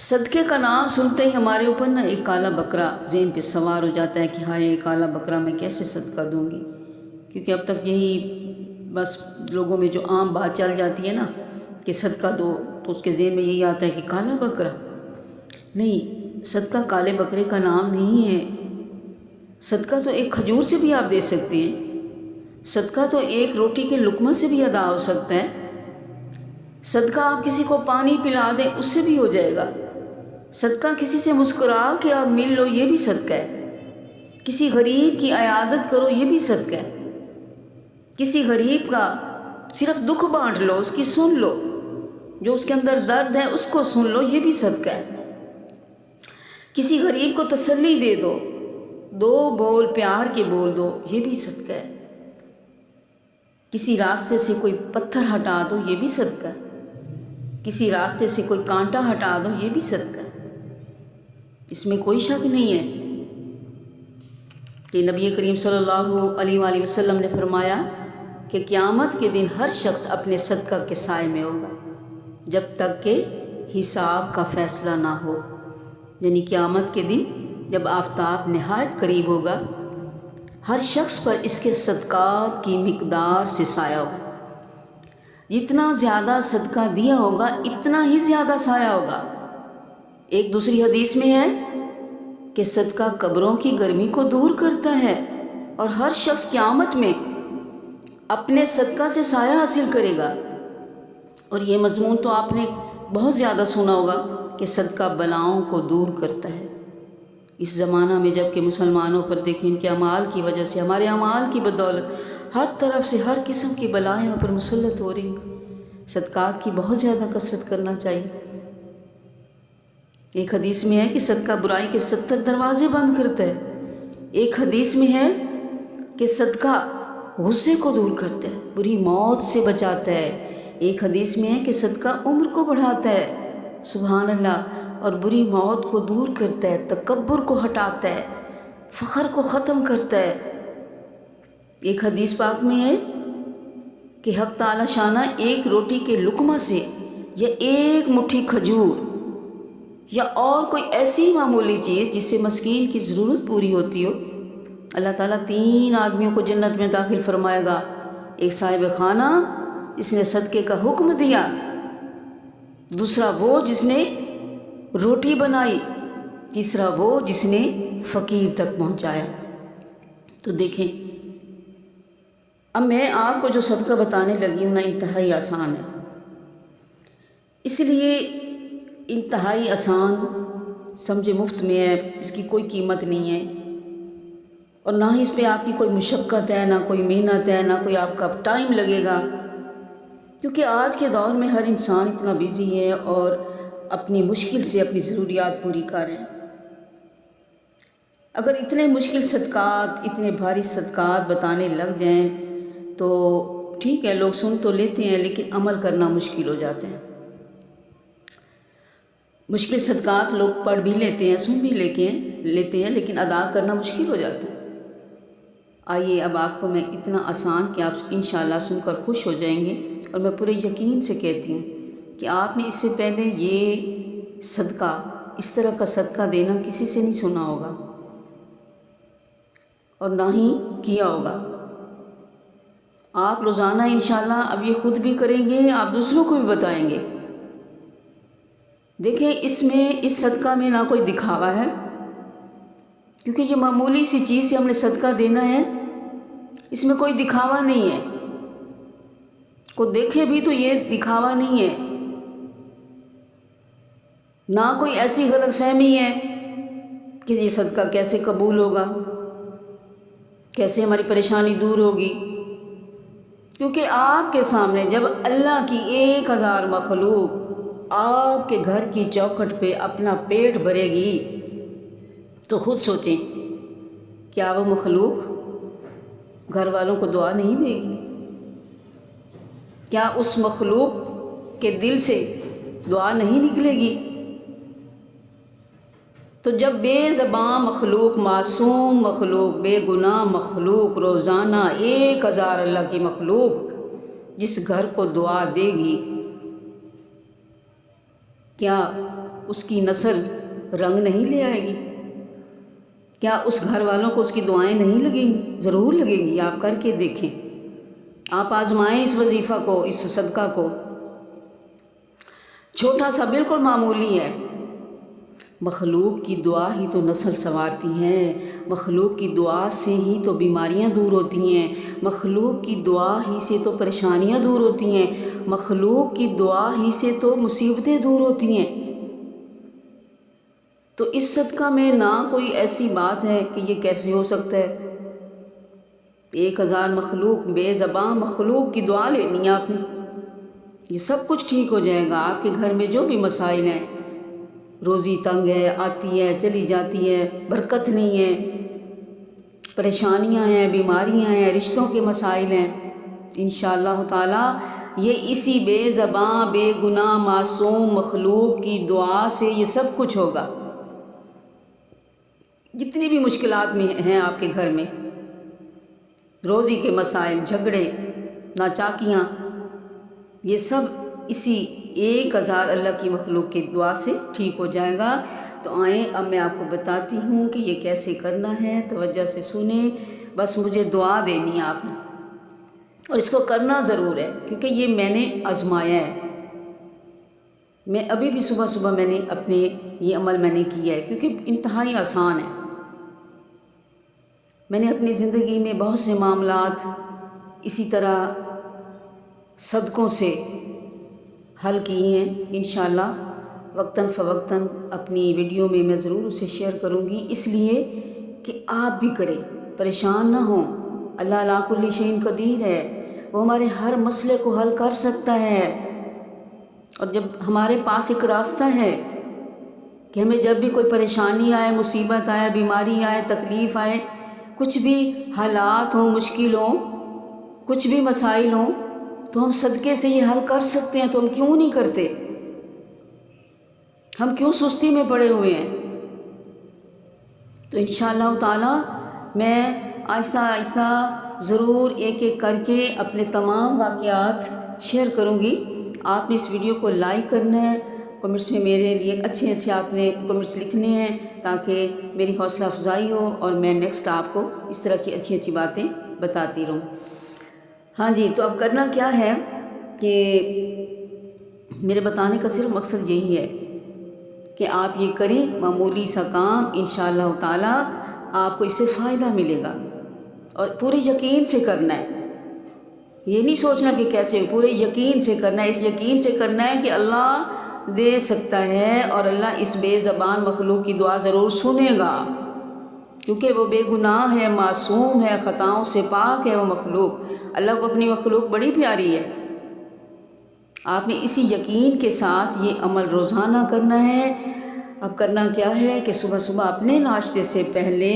صدقے کا نام سنتے ہی ہمارے اوپر نا ایک کالا بکرا ذہن پہ سوار ہو جاتا ہے کہ ہائے کالا بکرا میں کیسے صدقہ دوں گی، کیونکہ اب تک یہی بس لوگوں میں جو عام بات چل جاتی ہے نا کہ صدقہ دو، تو اس کے ذہن میں یہی آتا ہے کہ کالا بکرا۔ نہیں، صدقہ کالے بکرے کا نام نہیں ہے۔ صدقہ تو ایک کھجور سے بھی آپ دے سکتے ہیں، صدقہ تو ایک روٹی کے لقمہ سے بھی ادا ہو سکتا ہے، صدقہ آپ کسی کو پانی پلا دیں اس سے بھی ہو جائے گا، صدقہ کسی سے مسکرا کے آپ مل لو یہ بھی صدقہ ہے، کسی غریب کی عیادت کرو یہ بھی صدقہ ہے، کسی غریب کا صرف دکھ بانٹ لو، اس کی سن لو، جو اس کے اندر درد ہے اس کو سن لو یہ بھی صدقہ ہے، کسی غریب کو تسلی دے دو، دو بول پیار کے بول دو یہ بھی صدقہ ہے، کسی راستے سے کوئی پتھر ہٹا دو یہ بھی صدقہ ہے، کسی راستے سے کوئی کانٹا ہٹا دو یہ بھی صدقہ ہے۔ اس میں کوئی شک نہیں ہے کہ نبی کریم صلی اللہ علیہ وآلہ وسلم نے فرمایا کہ قیامت کے دن ہر شخص اپنے صدقہ کے سائے میں ہوگا جب تک کہ حساب کا فیصلہ نہ ہو، یعنی قیامت کے دن جب آفتاب نہایت قریب ہوگا، ہر شخص پر اس کے صدقات کی مقدار سے سایہ ہوگا، جتنا زیادہ صدقہ دیا ہوگا اتنا ہی زیادہ سایہ ہوگا۔ ایک دوسری حدیث میں ہے کہ صدقہ قبروں کی گرمی کو دور کرتا ہے اور ہر شخص قیامت میں اپنے صدقہ سے سایہ حاصل کرے گا۔ اور یہ مضمون تو آپ نے بہت زیادہ سنا ہوگا کہ صدقہ بلاؤں کو دور کرتا ہے۔ اس زمانہ میں جب کہ مسلمانوں پر دیکھیں ان کے اعمال کی وجہ سے، ہمارے اعمال کی بدولت ہر طرف سے ہر قسم کی بلائیں پر مسلط ہو رہی ہیں، صدقات کی بہت زیادہ کثرت کرنا چاہیے۔ ایک حدیث میں ہے کہ صدقہ برائی کے 70 دروازے بند کرتا ہے، ایک حدیث میں ہے کہ صدقہ غصے کو دور کرتا ہے، بری موت سے بچاتا ہے، ایک حدیث میں ہے کہ صدقہ عمر کو بڑھاتا ہے، سبحان اللہ، اور بری موت کو دور کرتا ہے، تکبر کو ہٹاتا ہے، فخر کو ختم کرتا ہے۔ ایک حدیث پاک میں ہے کہ حق تعالی شانہ ایک روٹی کے لقمہ سے یا ایک مٹھی کھجور یا اور کوئی ایسی معمولی چیز جس سے مسکین کی ضرورت پوری ہوتی ہو، اللہ تعالیٰ 3 آدمیوں کو جنت میں داخل فرمائے گا، ایک صاحب خانہ جس نے صدقے کا حکم دیا، دوسرا وہ جس نے روٹی بنائی، تیسرا وہ جس نے فقیر تک پہنچایا۔ تو دیکھیں، اب میں آپ کو جو صدقہ بتانے لگی ہوں نا انتہائی آسان ہے، اس لیے انتہائی آسان، سمجھے مفت میں ہے، اس کی کوئی قیمت نہیں ہے، اور نہ ہی اس پہ آپ کی کوئی مشقت ہے، نہ کوئی محنت ہے، نہ کوئی آپ کا ٹائم لگے گا، کیونکہ آج کے دور میں ہر انسان اتنا بیزی ہے اور اپنی مشکل سے اپنی ضروریات پوری کر رہے ہیں۔ اگر اتنے مشکل صدقات، اتنے بھاری صدقات بتانے لگ جائیں تو ٹھیک ہے، لوگ سن تو لیتے ہیں لیکن عمل کرنا مشکل ہو جاتے ہیں۔ مشکل صدقات لوگ پڑھ بھی لیتے ہیں، سن بھی لیتے ہیں لیکن ادا کرنا مشکل ہو جاتا ہے۔ آئیے اب آپ کو میں اتنا آسان کہ آپ انشاءاللہ سن کر خوش ہو جائیں گے، اور میں پورے یقین سے کہتی ہوں کہ آپ نے اس سے پہلے یہ صدقہ، اس طرح کا صدقہ دینا کسی سے نہیں سنا ہوگا اور نہ ہی کیا ہوگا۔ آپ روزانہ انشاءاللہ اب یہ خود بھی کریں گے، آپ دوسروں کو بھی بتائیں گے۔ دیکھیں، اس صدقہ میں نہ کوئی دکھاوا ہے، کیونکہ یہ معمولی سی چیز سے ہم نے صدقہ دینا ہے، اس میں کوئی دکھاوا نہیں ہے، کو دیکھے بھی تو یہ دکھاوا نہیں ہے، نہ کوئی ایسی غلط فہمی ہے کہ یہ صدقہ کیسے قبول ہوگا، کیسے ہماری پریشانی دور ہوگی، کیونکہ آپ کے سامنے جب اللہ کی 1000 مخلوق آپ کے گھر کی چوکھٹ پہ اپنا پیٹ بھرے گی تو خود سوچیں، کیا وہ مخلوق گھر والوں کو دعا نہیں دے گی؟ کیا اس مخلوق کے دل سے دعا نہیں نکلے گی؟ تو جب بے زباں مخلوق، معصوم مخلوق، بے گناہ مخلوق، روزانہ 1000 اللہ کی مخلوق جس گھر کو دعا دے گی، کیا اس کی نسل رنگ نہیں لے آئے گی؟ کیا اس گھر والوں کو اس کی دعائیں نہیں لگیں گی؟ ضرور لگیں گی. آپ کر کے دیکھیں، آپ آزمائیں اس وظیفہ کو، اس صدقہ کو. چھوٹا سا بالکل معمولی ہے. مخلوق کی دعا ہی تو نسل سنوارتی ہے، مخلوق کی دعا سے ہی تو بیماریاں دور ہوتی ہیں، مخلوق کی دعا ہی سے تو پریشانیاں دور ہوتی ہیں، مخلوق کی دعا ہی سے تو مصیبتیں دور ہوتی ہیں. تو اس صدقہ میں نہ کوئی ایسی بات ہے کہ یہ کیسے ہو سکتا ہے. 1000 مخلوق، بے زبان مخلوق کی دعا لینی ہے آپ نے، یہ سب کچھ ٹھیک ہو جائے گا. آپ کے گھر میں جو بھی مسائل ہیں، روزی تنگ ہے، آتی ہے چلی جاتی ہے، برکت نہیں ہے، پریشانیاں ہیں، بیماریاں ہیں، رشتوں کے مسائل ہیں، انشاءاللہ تعالی یہ اسی بے زبان بے گناہ معصوم مخلوق کی دعا سے یہ سب کچھ ہوگا. جتنی بھی مشکلات میں ہیں آپ کے گھر میں، روزی کے مسائل، جھگڑے، ناچاکیاں، یہ سب اسی 1000 اللہ کی مخلوق کی دعا سے ٹھیک ہو جائے گا. تو آئیں اب میں آپ کو بتاتی ہوں کہ یہ کیسے کرنا ہے. توجہ سے سنیں، بس مجھے دعا دینی ہے آپ نے، اور اس کو کرنا ضرور ہے کیونکہ یہ میں نے آزمایا ہے. میں ابھی بھی صبح صبح میں نے اپنے یہ عمل میں نے کیا ہے کیونکہ انتہائی آسان ہے. میں نے اپنی زندگی میں بہت سے معاملات اسی طرح صدقوں سے حل کیے ہیں. انشاءاللہ وقتاً فوقتاً اپنی ویڈیو میں میں ضرور اسے شیئر کروں گی، اس لیے کہ آپ بھی کریں، پریشان نہ ہوں. اللہ علی کل شیء قدیر ہے، وہ ہمارے ہر مسئلے کو حل کر سکتا ہے. اور جب ہمارے پاس ایک راستہ ہے کہ ہمیں جب بھی کوئی پریشانی آئے، مصیبت آئے، بیماری آئے، تکلیف آئے، کچھ بھی حالات ہوں، مشکل ہوں، کچھ بھی مسائل ہوں، تو ہم صدقے سے یہ حل کر سکتے ہیں. تو ہم کیوں نہیں کرتے؟ ہم کیوں سستی میں پڑے ہوئے ہیں؟ تو انشاءاللہ تعالی میں آہستہ آہستہ ضرور ایک ایک کر کے اپنے تمام واقعات شیئر کروں گی. آپ نے اس ویڈیو کو لائک کرنا ہے، کمنٹس میں میرے لیے اچھے آپ نے کمنٹس لکھنے ہیں تاکہ میری حوصلہ افزائی ہو اور میں نیکسٹ آپ کو اس طرح کی اچھی باتیں بتاتی رہوں. ہاں جی، تو اب کرنا کیا ہے کہ میرے بتانے کا صرف مقصد یہی ہے کہ آپ یہ کریں، معمولی سا کام، انشاءاللہ تعالی آپ کو اس سے فائدہ ملے گا. اور پورے یقین سے کرنا ہے، یہ نہیں سوچنا کہ کیسے، پورے یقین سے کرنا ہے. اس یقین سے کرنا ہے کہ اللہ دے سکتا ہے اور اللہ اس بے زبان مخلوق کی دعا ضرور سنے گا، کیونکہ وہ بے گناہ ہے، معصوم ہے، خطاؤں سے پاک ہے. وہ مخلوق، اللہ کو اپنی مخلوق بڑی پیاری ہے. آپ نے اسی یقین کے ساتھ یہ عمل روزانہ کرنا ہے. اب کرنا کیا ہے کہ صبح صبح اپنے ناشتے سے پہلے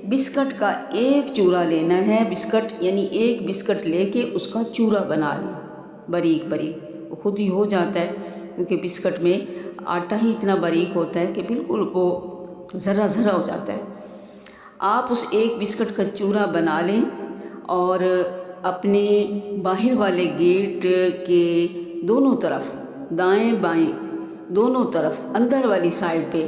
بسکٹ کا ایک چورا لینا ہے. بسکٹ یعنی ایک بسکٹ لے کے اس کا چورا بنا لیں، باریک باریک. وہ خود ہی ہو جاتا ہے کیونکہ بسکٹ میں آٹا ہی اتنا باریک ہوتا ہے کہ بالکل وہ ذرہ ذرہ ہو جاتا ہے. آپ اس ایک بسکٹ کا چورا بنا لیں اور اپنے باہر والے گیٹ کے دونوں طرف، دائیں بائیں دونوں طرف، اندر والی سائڈ پہ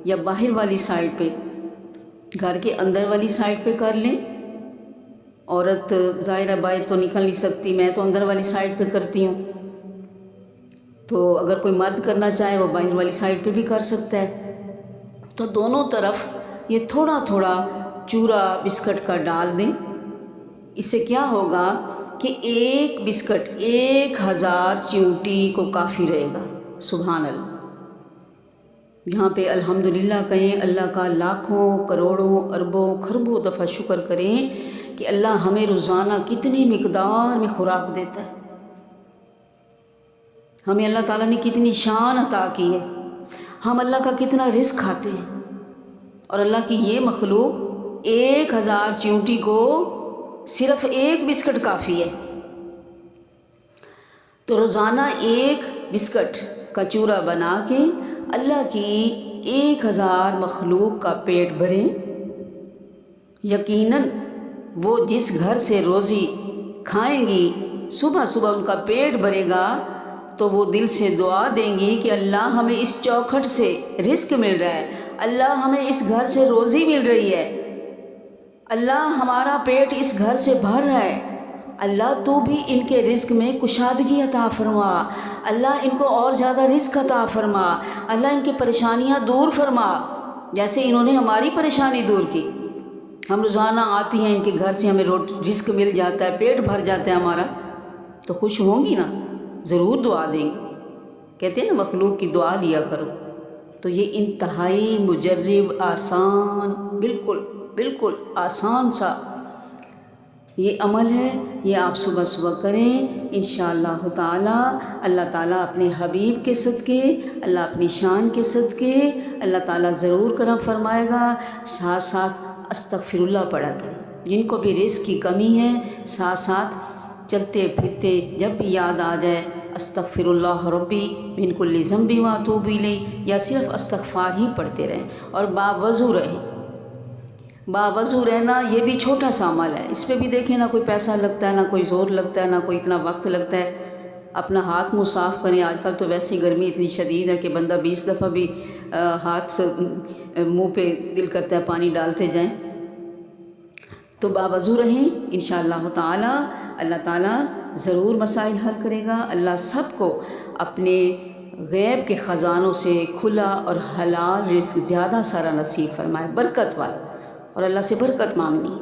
یا باہر والی سائڈ پہ، گھر کے اندر والی سائڈ پہ کر لیں. عورت ظاہرہ باہر تو نکل نہیں سکتی، میں تو اندر والی سائڈ پہ کرتی ہوں. تو اگر کوئی مرد کرنا چاہے وہ باہر والی سائڈ پہ بھی کر سکتا ہے. تو دونوں طرف یہ تھوڑا تھوڑا چورا بسکٹ کا ڈال دیں. اس سے کیا ہوگا کہ ایک بسکٹ 1000 چیونٹی کو کافی رہے گا. سبحان اللہ. یہاں پہ الحمدللہ کہیں، اللہ کا لاکھوں کروڑوں اربوں خربوں دفعہ شکر کریں کہ اللہ ہمیں روزانہ کتنی مقدار میں خوراک دیتا ہے. ہمیں اللہ تعالیٰ نے کتنی شان عطا کی ہے، ہم اللہ کا کتنا رزق کھاتے ہیں، اور اللہ کی یہ مخلوق 1000 چیونٹی کو صرف ایک بسکٹ کافی ہے. تو روزانہ ایک بسکٹ کا چورا بنا کے اللہ کی 1000 مخلوق کا پیٹ بھریں. یقیناً وہ جس گھر سے روزی کھائیں گی، صبح صبح ان کا پیٹ بھرے گا تو وہ دل سے دعا دیں گی کہ اللہ ہمیں اس چوکھٹ سے رزق مل رہا ہے، اللہ ہمیں اس گھر سے روزی مل رہی ہے، اللہ ہمارا پیٹ اس گھر سے بھر رہا ہے، اللہ تو بھی ان کے رزق میں کشادگی عطا فرما، اللہ ان کو اور زیادہ رزق عطا فرما، اللہ ان کی پریشانیاں دور فرما، جیسے انہوں نے ہماری پریشانی دور کی۔ ہم روزانہ آتی ہیں ان کے گھر سے، ہمیں رزق مل جاتا ہے، پیٹ بھر جاتا ہے ہمارا، تو خوش ہوں گی نا، ضرور دعا دیں گے۔ کہتے ہیں نا مخلوق کی دعا لیا کرو، تو یہ انتہائی مجرب، آسان، بالکل آسان سا یہ عمل ہے، یہ آپ صبح صبح کریں انشاءاللہ تعالی۔ اللہ تعالیٰ اپنے حبیب کے صدقے، اللہ اپنی شان کے صدقے اللہ تعالیٰ ضرور کرم فرمائے گا۔ ساتھ ساتھ استغفر اللہ پڑھا کریں، جن کو بھی رزق کی کمی ہے ساتھ ساتھ چلتے پھرتے جب بھی یاد آ جائے استغفر اللہ ربی من کل ذنب واتوب الیہ، یا صرف استغفار ہی پڑھتے رہیں اور باوضو رہیں۔ باوضو رہنا یہ بھی چھوٹا سا عمل ہے، اس پہ بھی دیکھیں نہ کوئی پیسہ لگتا ہے، نہ کوئی زور لگتا ہے، نہ کوئی اتنا وقت لگتا ہے۔ اپنا ہاتھ منہ صاف کریں، آج کل تو ویسی گرمی اتنی شدید ہے کہ بندہ 20 دفعہ بھی ہاتھ منہ پہ دل کرتا ہے پانی ڈالتے جائیں، تو باوضو رہیں انشاءاللہ تعالی۔ اللہ تعالیٰ ضرور مسائل حل کرے گا۔ اللہ سب کو اپنے غیب کے خزانوں سے کھلا اور حلال رزق زیادہ سارا نصیب فرمائے، برکت والا۔ اور اللہ سے برکت مانگنی،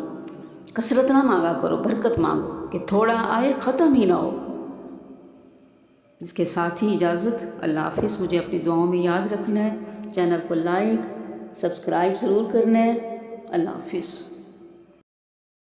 کثرت نہ مانگا کرو، برکت مانگو کہ تھوڑا آئے ختم ہی نہ ہو۔ اس کے ساتھ ہی اجازت، اللہ حافظ۔ مجھے اپنی دعاؤں میں یاد رکھنا ہے، چینل کو لائک سبسکرائب ضرور کرنا ہے۔ اللہ حافظ۔